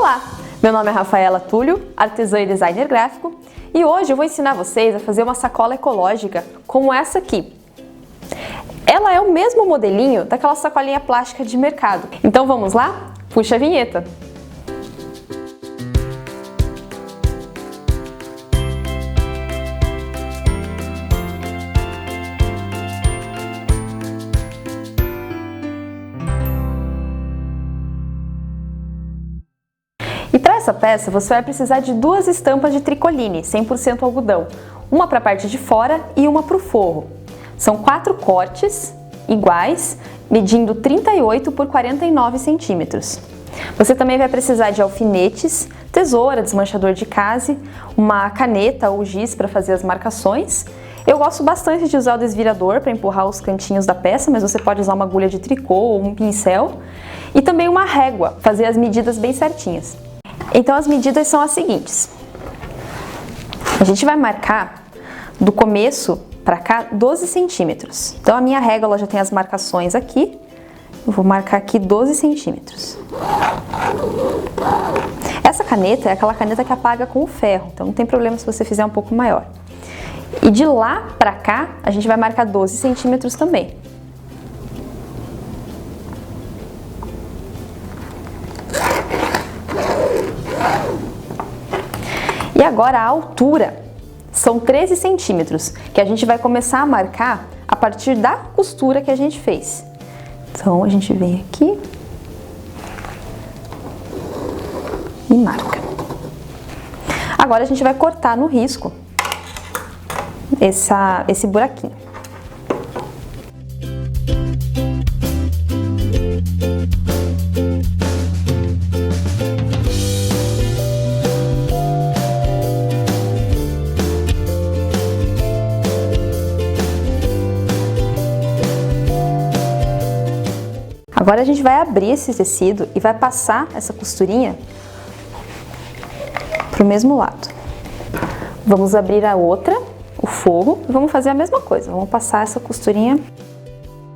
Olá, meu nome é Rafaela Túlio, artesã e designer gráfico, e hoje eu vou ensinar vocês a fazer uma sacola ecológica como essa aqui. Ela é o mesmo modelinho daquela sacolinha plástica de mercado. Então vamos lá? Puxa a vinheta! E para essa peça você vai precisar de duas estampas de tricoline 100% algodão, uma para a parte de fora e uma para o forro. São 4 cortes iguais, medindo 38 por 49 centímetros. Você também vai precisar de alfinetes, tesoura, desmanchador de case, uma caneta ou giz para fazer as marcações. Eu gosto bastante de usar o desvirador para empurrar os cantinhos da peça, mas você pode usar uma agulha de tricô ou um pincel. E também uma régua, fazer as medidas bem certinhas. Então as medidas são as seguintes. A gente vai marcar do começo para cá 12 centímetros. Então a minha régua ela já tem as marcações aqui. Eu vou marcar aqui 12 centímetros. Essa caneta é aquela caneta que apaga com o ferro, então não tem problema se você fizer um pouco maior. E de lá para cá a gente vai marcar 12 centímetros também. E agora a altura são 13 centímetros, que a gente vai começar a marcar a partir da costura que a gente fez. Então a gente vem aqui e marca. Agora a gente vai cortar no risco esse buraquinho. Agora a gente vai abrir esse tecido e vai passar essa costurinha para o mesmo lado. Vamos abrir a outra, o forro, e vamos fazer a mesma coisa. Vamos passar essa costurinha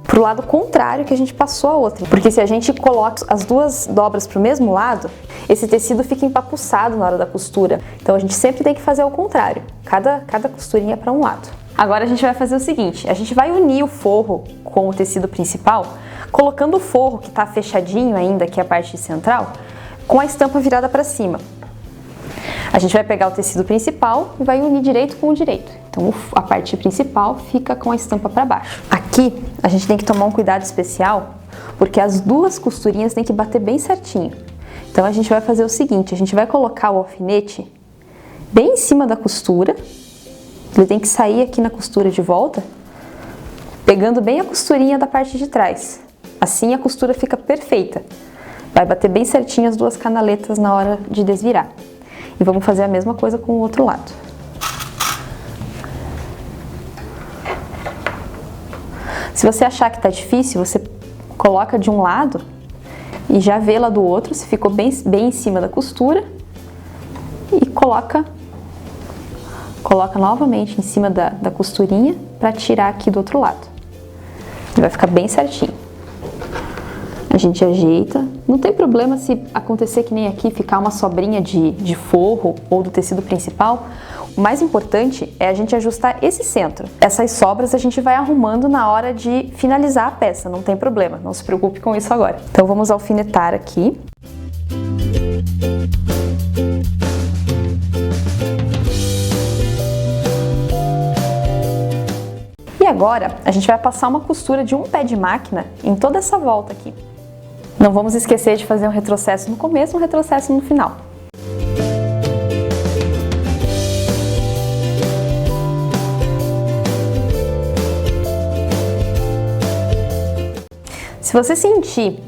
para o lado contrário que a gente passou a outra. Porque se a gente coloca as duas dobras para o mesmo lado, esse tecido fica empapuçado na hora da costura. Então a gente sempre tem que fazer ao contrário, cada costurinha para um lado. Agora a gente vai fazer o seguinte, a gente vai unir o forro com o tecido principal, colocando o forro que está fechadinho ainda, que é a parte central, com a estampa virada para cima. A gente vai pegar o tecido principal e vai unir direito com o direito. Então a parte principal fica com a estampa para baixo. Aqui a gente tem que tomar um cuidado especial, porque as duas costurinhas têm que bater bem certinho. Então a gente vai fazer o seguinte, a gente vai colocar o alfinete bem em cima da costura, ele tem que sair aqui na costura de volta, pegando bem a costurinha da parte de trás. Assim a costura fica perfeita. Vai bater bem certinho as duas canaletas na hora de desvirar. E vamos fazer a mesma coisa com o outro lado. Se você achar que tá difícil, você coloca de um lado e já vê lá do outro se ficou bem em cima da costura e coloca novamente em cima da costurinha para tirar aqui do outro lado. E vai ficar bem certinho. A gente ajeita, não tem problema se acontecer que nem aqui, ficar uma sobrinha de forro ou do tecido principal. O mais importante é a gente ajustar esse centro. Essas sobras a gente vai arrumando na hora de finalizar a peça, não tem problema, não se preocupe com isso agora. Então vamos alfinetar aqui. E agora a gente vai passar uma costura de um pé de máquina em toda essa volta aqui. Não vamos esquecer de fazer um retrocesso no começo e um retrocesso no final. Se você sentir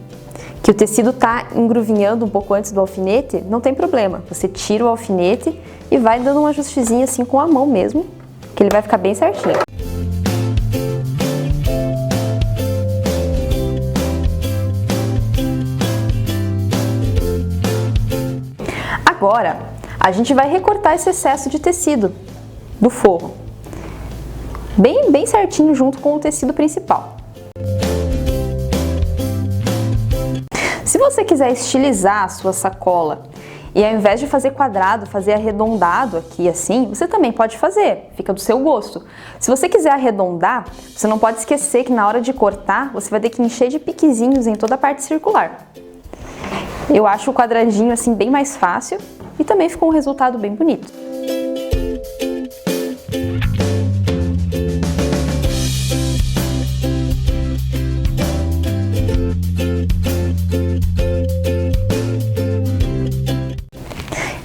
que o tecido está engruvinhando um pouco antes do alfinete, não tem problema. Você tira o alfinete e vai dando um ajustezinho assim com a mão mesmo, que ele vai ficar bem certinho. Agora, a gente vai recortar esse excesso de tecido do forro, bem certinho junto com o tecido principal. Se você quiser estilizar a sua sacola e ao invés de fazer quadrado, fazer arredondado aqui assim, você também pode fazer, fica do seu gosto. Se você quiser arredondar, você não pode esquecer que na hora de cortar, você vai ter que encher de piquezinhos em toda a parte circular. Eu acho o quadradinho assim bem mais fácil e também ficou um resultado bem bonito.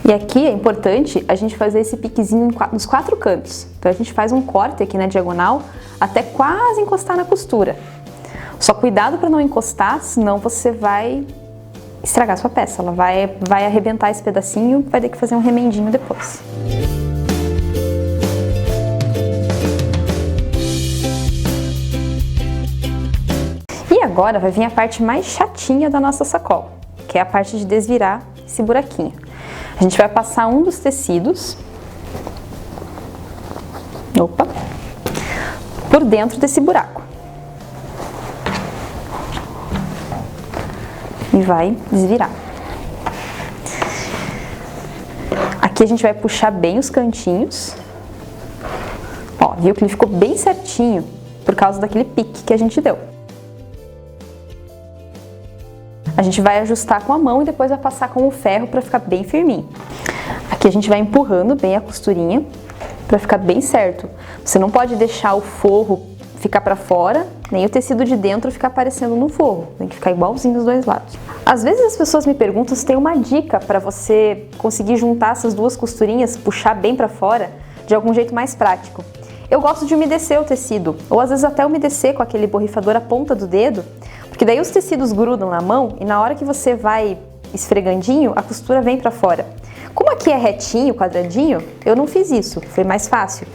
E aqui é importante a gente fazer esse piquezinho nos 4 cantos. Então a gente faz um corte aqui na diagonal até quase encostar na costura. Só cuidado para não encostar, senão você vai estragar sua peça. Ela vai arrebentar esse pedacinho, vai ter que fazer um remendinho depois. E agora vai vir a parte mais chatinha da nossa sacola, que é a parte de desvirar esse buraquinho. A gente vai passar um dos tecidos, por dentro desse buraco. E vai desvirar. Aqui a gente vai puxar bem os cantinhos. Ó, viu que ele ficou bem certinho por causa daquele pique que a gente deu. A gente vai ajustar com a mão e depois vai passar com o ferro para ficar bem firminho. Aqui a gente vai empurrando bem a costurinha para ficar bem certo. Você não pode deixar o forro ficar para fora, nem o tecido de dentro ficar aparecendo no forro. Tem que ficar igualzinho dos dois lados. Às vezes as pessoas me perguntam se tem uma dica para você conseguir juntar essas duas costurinhas, puxar bem para fora, de algum jeito mais prático. Eu gosto de umedecer o tecido, ou às vezes até umedecer com aquele borrifador a ponta do dedo, porque daí os tecidos grudam na mão e na hora que você vai esfregandinho, a costura vem pra fora. Como aqui é retinho, quadradinho, eu não fiz isso, foi mais fácil.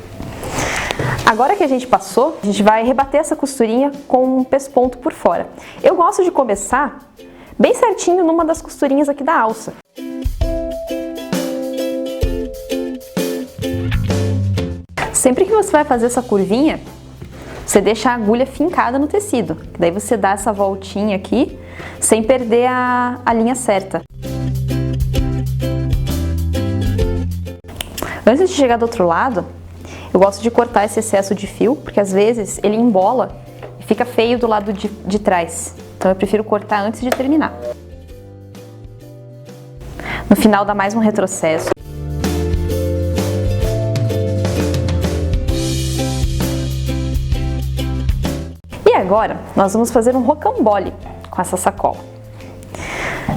Agora que a gente passou, a gente vai rebater essa costurinha com um pesponto por fora. Eu gosto de começar bem certinho numa das costurinhas aqui da alça. Sempre que você vai fazer essa curvinha, você deixa a agulha fincada no tecido, daí você dá essa voltinha aqui, sem perder a linha certa. Antes de chegar do outro lado, eu gosto de cortar esse excesso de fio, porque às vezes ele embola e fica feio do lado de trás. Então eu prefiro cortar antes de terminar. No final dá mais um retrocesso. E agora, nós vamos fazer um rocambole com essa sacola.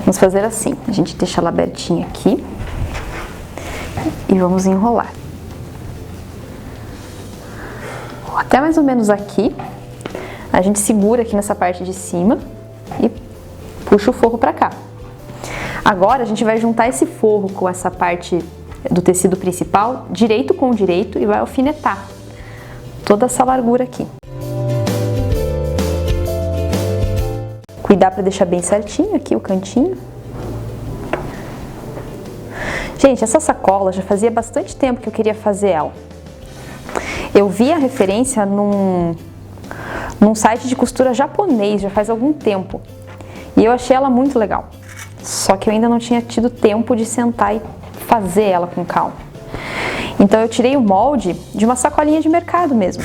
Vamos fazer assim, a gente deixa ela abertinha aqui e vamos enrolar. Até mais ou menos aqui, a gente segura aqui nessa parte de cima e puxa o forro para cá. Agora a gente vai juntar esse forro com essa parte do tecido principal, direito com direito, e vai alfinetar toda essa largura aqui. Cuidar para deixar bem certinho aqui o cantinho. Gente, essa sacola já fazia bastante tempo que eu queria fazer ela. Eu vi a referência num site de costura japonês já faz algum tempo. E eu achei ela muito legal. Só que eu ainda não tinha tido tempo de sentar e fazer ela com calma. Então eu tirei o molde de uma sacolinha de mercado mesmo.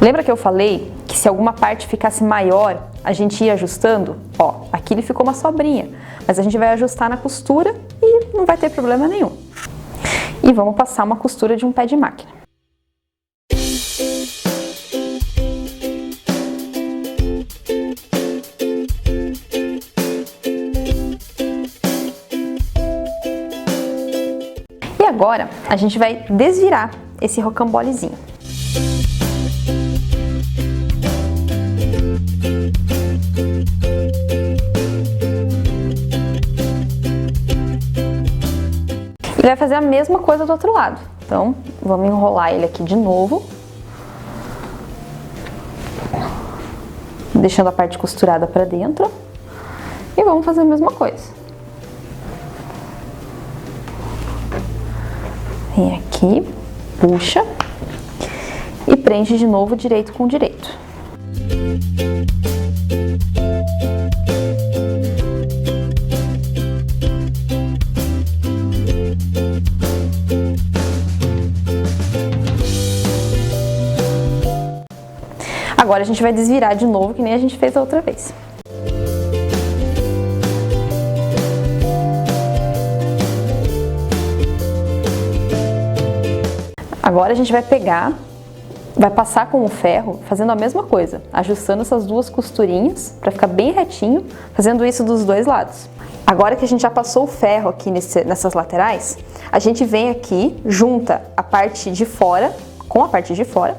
Lembra que eu falei que se alguma parte ficasse maior, a gente ia ajustando? Ó, aqui ele ficou uma sobrinha, mas a gente vai ajustar na costura e não vai ter problema nenhum. E vamos passar uma costura de um pé de máquina. E agora a gente vai desvirar esse rocambolezinho. E vai fazer a mesma coisa do outro lado. Então, vamos enrolar ele aqui de novo. Deixando a parte costurada para dentro. E vamos fazer a mesma coisa. Vem aqui, puxa e prende de novo direito com direito. Agora a gente vai desvirar de novo, que nem a gente fez a outra vez. Agora a gente vai pegar, vai passar com o ferro, fazendo a mesma coisa, ajustando essas duas costurinhas para ficar bem retinho, fazendo isso dos dois lados. Agora que a gente já passou o ferro aqui nessas laterais, a gente vem aqui, junta a parte de fora com a parte de fora,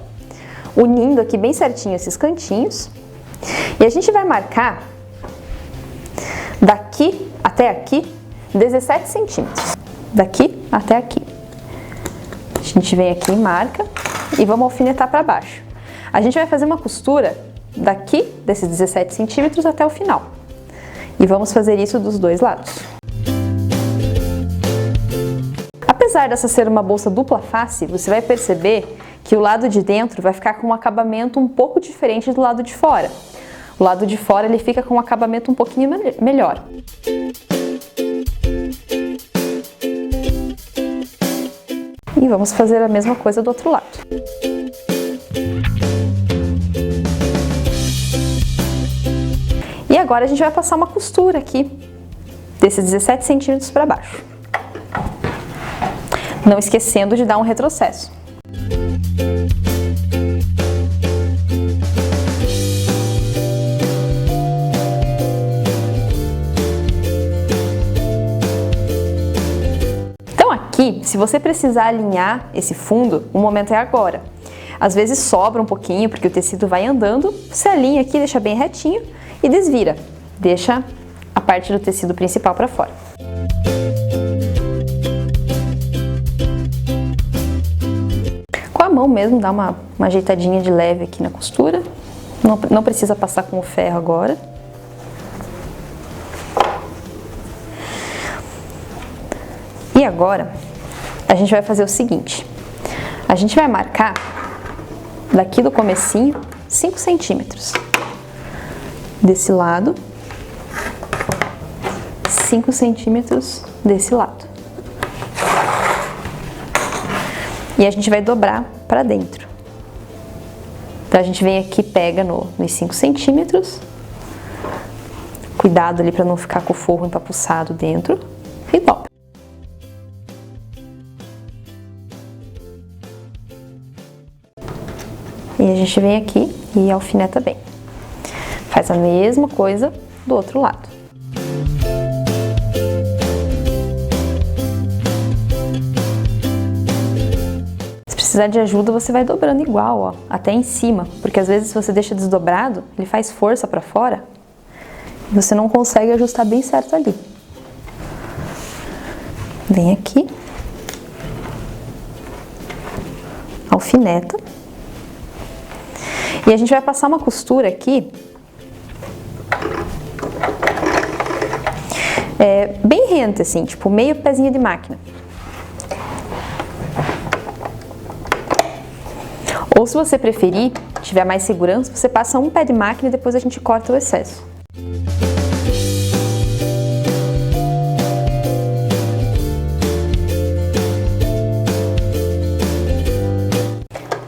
unindo aqui bem certinho esses cantinhos, e a gente vai marcar daqui até aqui 17 centímetros, daqui até aqui. A gente vem aqui e marca e vamos alfinetar para baixo. A gente vai fazer uma costura daqui, desses 17 centímetros até o final. E vamos fazer isso dos dois lados. Apesar dessa ser uma bolsa dupla face, você vai perceber que o lado de dentro vai ficar com um acabamento um pouco diferente do lado de fora. O lado de fora ele fica com um acabamento um pouquinho melhor. E vamos fazer a mesma coisa do outro lado. E agora a gente vai passar uma costura aqui, desses 17 centímetros para baixo. Não esquecendo de dar um retrocesso. Aqui, se você precisar alinhar esse fundo, o momento é agora. Às vezes sobra um pouquinho, porque o tecido vai andando, você alinha aqui, deixa bem retinho e desvira. Deixa a parte do tecido principal para fora. Com a mão mesmo, dá uma ajeitadinha de leve aqui na costura. Não precisa passar com o ferro agora. E agora, a gente vai fazer o seguinte, a gente vai marcar daqui do comecinho 5 centímetros, desse lado, 5 centímetros desse lado. E a gente vai dobrar para dentro. Então a gente vem aqui, pega nos 5 centímetros, cuidado ali para não ficar com o forro empapuçado dentro, e dobra. E a gente vem aqui e alfineta bem. Faz a mesma coisa do outro lado. Se precisar de ajuda, você vai dobrando igual, ó, até em cima, porque às vezes se você deixa desdobrado, ele faz força para fora e você não consegue ajustar bem certo ali. Vem aqui, alfineta. E a gente vai passar uma costura aqui, bem rente assim, tipo meio pezinho de máquina. Ou se você preferir, tiver mais segurança, você passa um pé de máquina e depois a gente corta o excesso.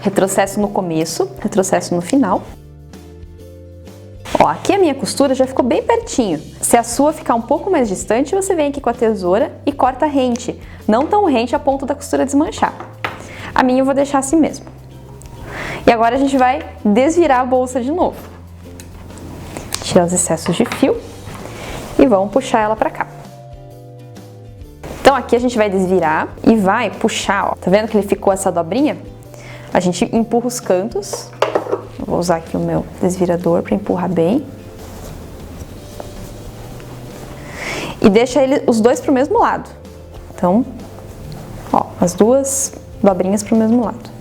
Retrocesso no começo, retrocesso no final. Ó, aqui a minha costura já ficou bem pertinho. Se a sua ficar um pouco mais distante, você vem aqui com a tesoura e corta rente. Não tão rente a ponto da costura desmanchar. A minha eu vou deixar assim mesmo. E agora a gente vai desvirar a bolsa de novo. Tirar os excessos de fio e vamos puxar ela pra cá. Então aqui a gente vai desvirar e vai puxar, ó. Tá vendo que ele ficou essa dobrinha? A gente empurra os cantos. Vou usar aqui o meu desvirador para empurrar bem. E deixa os dois para o mesmo lado. Então, ó, as duas dobrinhas para o mesmo lado.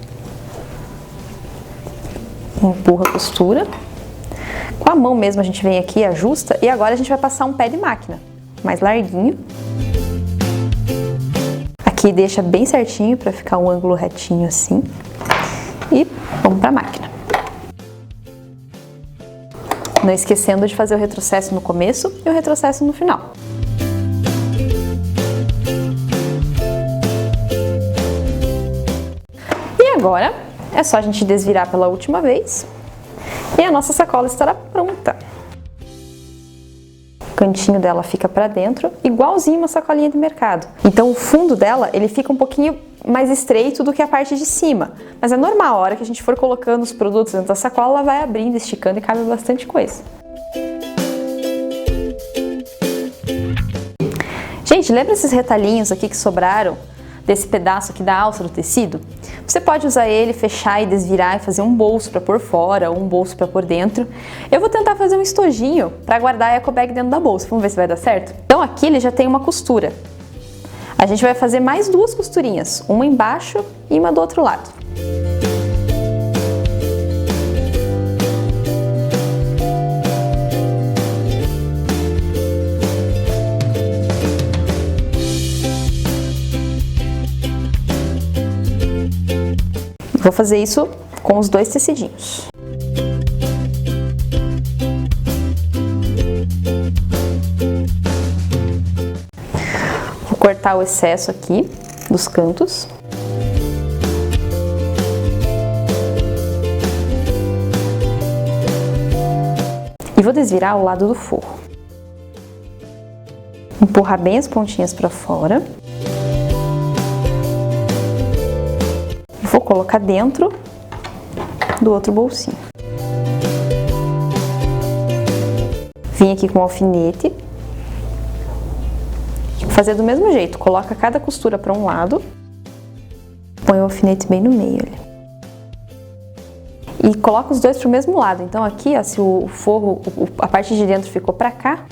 Empurra a costura. Com a mão mesmo a gente vem aqui, ajusta. E agora a gente vai passar um pé de máquina, mais larguinho. Aqui deixa bem certinho para ficar um ângulo retinho assim. E vamos para a máquina. Não esquecendo de fazer o retrocesso no começo e o retrocesso no final. E agora é só a gente desvirar pela última vez E a nossa sacola estará pronta. O cantinho dela fica para dentro, igualzinho uma sacolinha de mercado. Então o fundo dela, ele fica um pouquinho mais estreito do que a parte de cima. Mas é normal, a hora que a gente for colocando os produtos dentro da sacola, ela vai abrindo, esticando e cabe bastante coisa. Gente, lembra esses retalhinhos aqui que sobraram desse pedaço aqui da alça do tecido? Você pode usar ele, fechar e desvirar e fazer um bolso para pôr fora ou um bolso para pôr dentro. Eu vou tentar fazer um estojinho para guardar a eco bag dentro da bolsa. Vamos ver se vai dar certo? Então aqui ele já tem uma costura. A gente vai fazer mais duas costurinhas, uma embaixo e uma do outro lado. Vou fazer isso com os dois tecidinhos. Vou cortar o excesso aqui dos cantos. E vou desvirar o lado do forro. Empurrar bem as pontinhas para fora. Vou colocar dentro do outro bolsinho. Vim aqui com o alfinete. Vou fazer do mesmo jeito. Coloca cada costura para um lado. Põe o alfinete bem no meio ali. E coloca os dois para o mesmo lado. Então aqui, ó, se o forro, a parte de dentro ficou para cá,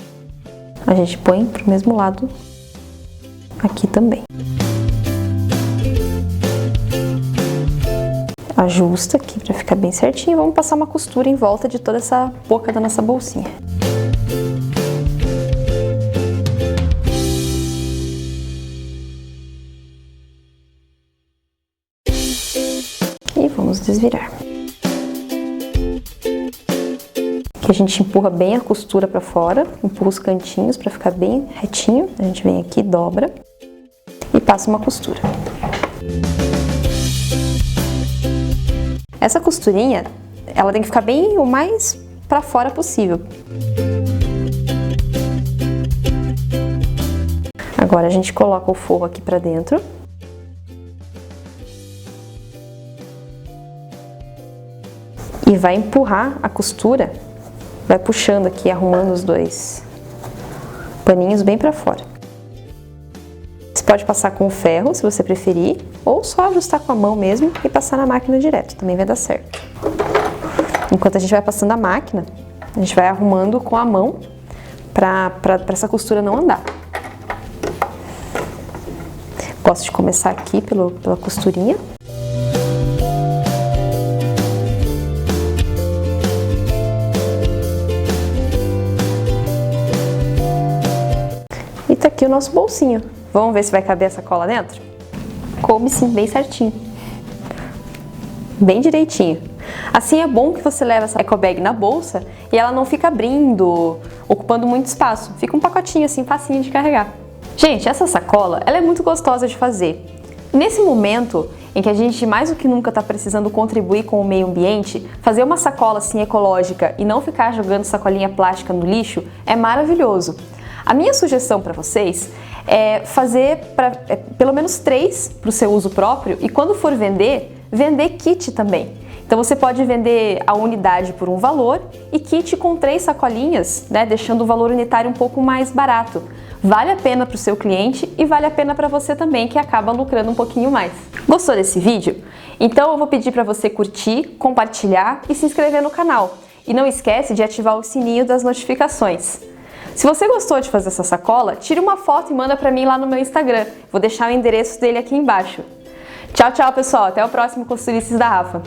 a gente põe para o mesmo lado aqui também. Ajusta aqui para ficar bem certinho. Vamos passar uma costura em volta de toda essa boca da nossa bolsinha. E vamos desvirar. Aqui a gente empurra bem a costura para fora, empurra os cantinhos para ficar bem retinho. A gente vem aqui, dobra e passa uma costura. Essa costurinha, ela tem que ficar bem o mais para fora possível. Agora a gente coloca o forro aqui para dentro. E vai empurrar a costura, vai puxando aqui, arrumando os dois paninhos bem para fora. Você pode passar com o ferro, se você preferir, ou só ajustar com a mão mesmo e passar na máquina direto, também vai dar certo. Enquanto a gente vai passando a máquina, a gente vai arrumando com a mão para essa costura não andar. Gosto de começar aqui pela costurinha. E tá aqui o nosso bolsinho. Vamos ver se vai caber essa cola dentro? Coube sim, bem certinho. Bem direitinho. Assim é bom que você leva essa eco bag na bolsa e ela não fica abrindo, ocupando muito espaço. Fica um pacotinho assim, facinho de carregar. Gente, essa sacola, ela é muito gostosa de fazer. Nesse momento em que a gente mais do que nunca está precisando contribuir com o meio ambiente, fazer uma sacola assim ecológica e não ficar jogando sacolinha plástica no lixo é maravilhoso. A minha sugestão para vocês é fazer pelo menos 3 para o seu uso próprio e quando for vender kit também. Então você pode vender a unidade por um valor e kit com 3 sacolinhas, né, deixando o valor unitário um pouco mais barato. Vale a pena para o seu cliente e vale a pena para você também, que acaba lucrando um pouquinho mais. Gostou desse vídeo? Então eu vou pedir para você curtir, compartilhar e se inscrever no canal. E não esquece de ativar o sininho das notificações. Se você gostou de fazer essa sacola, tire uma foto e manda para mim lá no meu Instagram. Vou deixar o endereço dele aqui embaixo. Tchau, tchau, pessoal. Até o próximo Costurices da Rafa.